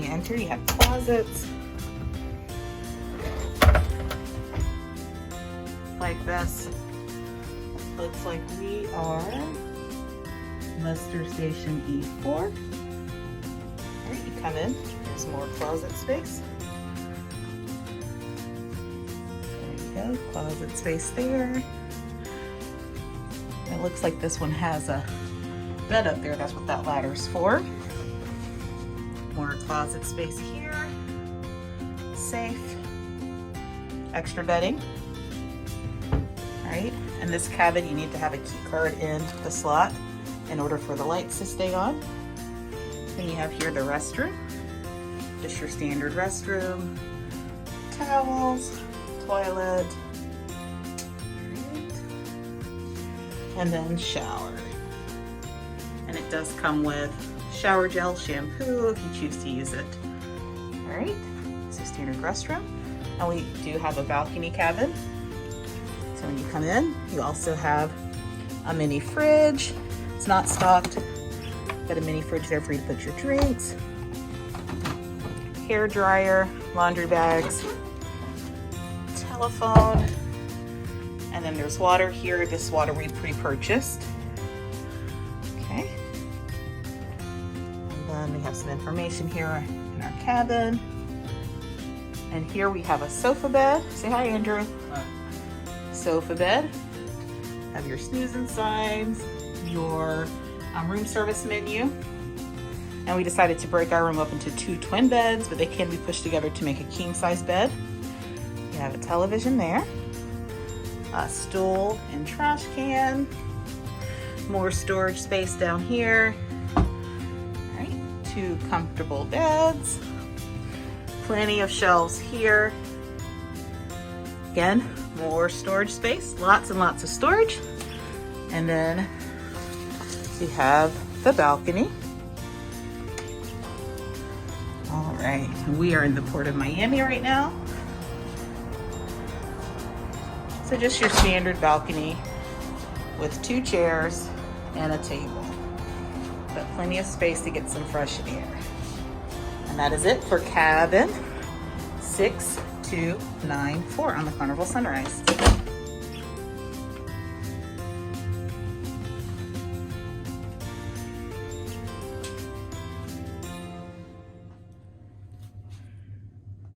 enter, you have closets like this. Looks like we are muster station E4. All right, you come in, there's more closet space. There you go, closet space there. It looks like this one has a bed up there, that's what that ladder's for. More closet space here, safe, extra bedding. All right, and this cabin, you need to have a key card in the slot in order for the lights to stay on. Then you have here the restroom, just your standard restroom, towels, toilet, right. And then shower. And it does come with shower gel, shampoo, if you choose to use it. All right, so standard restroom. And we do have a balcony cabin. So when you come in, you also have a mini fridge. It's not stocked, got a mini fridge there for you to put your drinks, hair dryer, laundry bags, telephone, and then there's water here. This water we pre-purchased. Okay. And then we have some information here in our cabin. And here we have a sofa bed. Say hi, Andrew. Hi. Sofa bed. Have your snooze and signs, your room service menu. And we decided to break our room up into 2 twin beds, but they can be pushed together to make a king size bed. You have a television there, a stool and trash can, more storage space down here. All right, 2 comfortable beds, plenty of shelves here. Again, more storage space, lots and lots of storage. And then we have the balcony. All right, we are in the Port of Miami right now. So just your standard balcony with 2 chairs and a table. But plenty of space to get some fresh air. And that is it for cabin 6294 on the Carnival Sunrise.